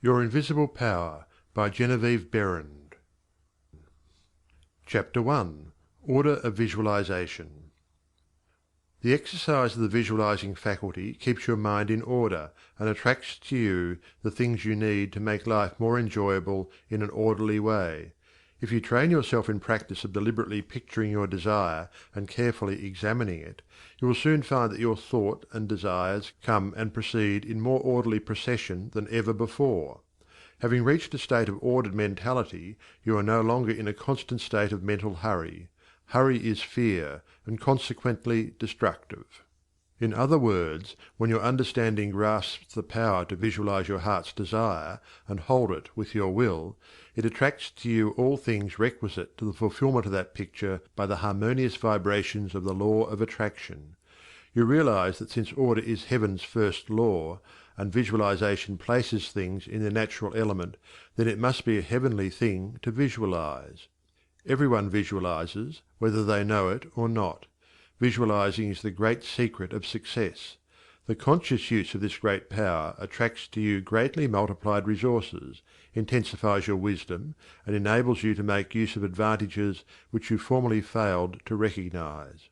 Your Invisible Power by Genevieve Behrend. Chapter 1. Order of Visualization. The exercise of the visualizing faculty keeps your mind in order and attracts to you the things you need to make life more enjoyable in an orderly way. If you train yourself in practice of deliberately picturing your desire and carefully examining it, you will soon find that your thought and desires come and proceed in more orderly procession than ever before. Having reached a state of ordered mentality, you are no longer in a constant state of mental hurry. Hurry is fear, and consequently destructive. In other words, when your understanding grasps the power to visualize your heart's desire and hold it with your will, it attracts to you all things requisite to the fulfillment of that picture by the harmonious vibrations of the law of attraction. You realize that since order is heaven's first law, and visualization places things in their natural element, then it must be a heavenly thing to visualize. Everyone visualizes, whether they know it or not. Visualizing is the great secret of success. The conscious use of this great power attracts to you greatly multiplied resources, intensifies your wisdom, and enables you to make use of advantages which you formerly failed to recognize.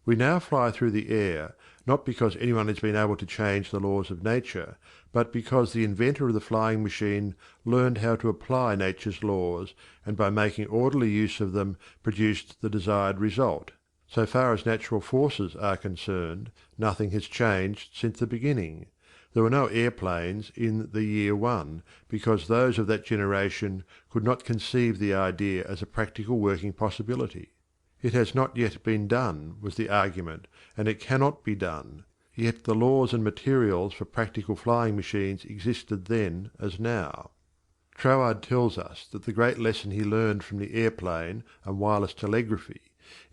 We now fly through the air, not because anyone has been able to change the laws of nature, but because the inventor of the flying machine learned how to apply nature's laws, and by making orderly use of them produced the desired result. So far as natural forces are concerned, nothing has changed since the beginning. There were no airplanes in the year one, because those of that generation could not conceive the idea as a practical working possibility. It has not yet been done, was the argument, and it cannot be done, yet the laws and materials for practical flying machines existed then as now. Troward tells us that the great lesson he learned from the airplane and wireless telegraphy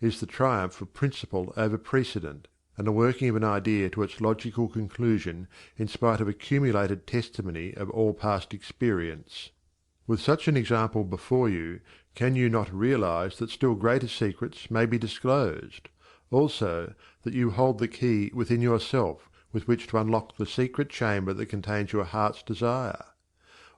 is the triumph of principle over precedent, and the working of an idea to its logical conclusion in spite of accumulated testimony of all past experience. With such an example before you, can you not realize that still greater secrets may be disclosed? Also, that you hold the key within yourself with which to unlock the secret chamber that contains your heart's desire?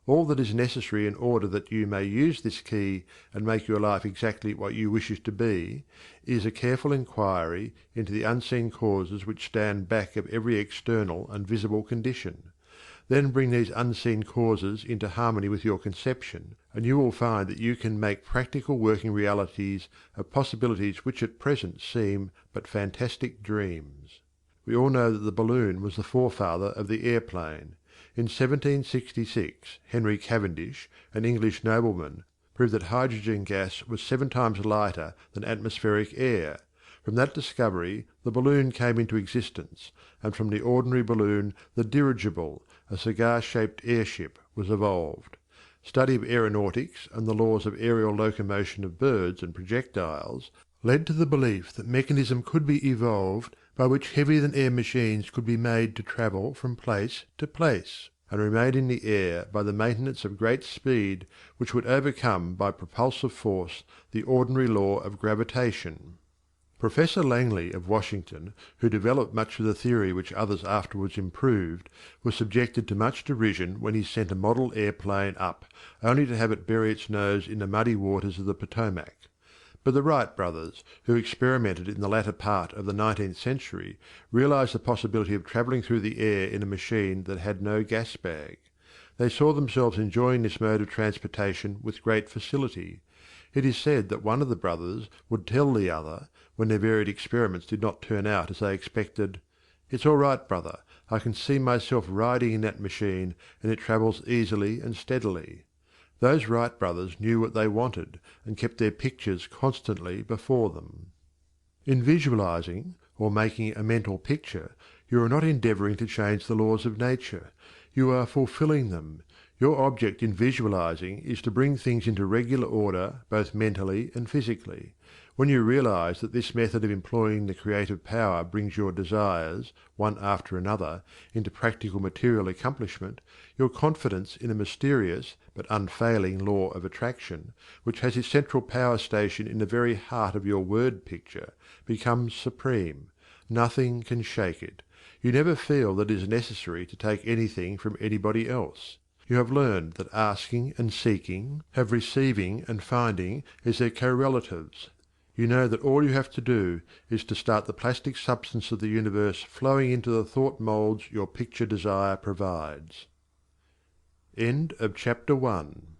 All that is necessary in order that you may use this key and make your life exactly what you wish it to be, is a careful inquiry into the unseen causes which stand back of every external and visible condition. Then bring these unseen causes into harmony with your conception, and you will find that you can make practical working realities of possibilities which at present seem but fantastic dreams. We all know that the balloon was the forefather of the airplane. In 1766 Henry Cavendish, an English nobleman, proved that hydrogen gas was 7 times lighter than atmospheric air. From that discovery the balloon came into existence, and from the ordinary balloon the dirigible, a cigar-shaped airship, was evolved. Study of aeronautics and the laws of aerial locomotion of birds and projectiles led to the belief that mechanism could be evolved by which heavier-than-air machines could be made to travel from place to place, and remain in the air by the maintenance of great speed which would overcome by propulsive force the ordinary law of gravitation. Professor Langley of Washington, who developed much of the theory which others afterwards improved, was subjected to much derision when he sent a model airplane up, only to have it bury its nose in the muddy waters of the Potomac. But the Wright brothers, who experimented in the latter part of the 19th century, realized the possibility of travelling through the air in a machine that had no gas bag. They saw themselves enjoying this mode of transportation with great facility. It is said that one of the brothers would tell the other, when their varied experiments did not turn out as they expected, "It's all right, brother, I can see myself riding in that machine, and it travels easily and steadily." Those Wright brothers knew what they wanted, and kept their pictures constantly before them. In visualizing, or making a mental picture, you are not endeavoring to change the laws of nature. You are fulfilling them. Your object in visualizing is to bring things into regular order both mentally and physically. When you realize that this method of employing the creative power brings your desires, one after another, into practical material accomplishment, your confidence in a mysterious but unfailing law of attraction, which has its central power station in the very heart of your word picture, becomes supreme. Nothing can shake it. You never feel that it is necessary to take anything from anybody else. You have learned that asking and seeking have receiving and finding as their correlatives. You know that all you have to do is to start the plastic substance of the universe flowing into the thought molds your picture desire provides. End of chapter 1.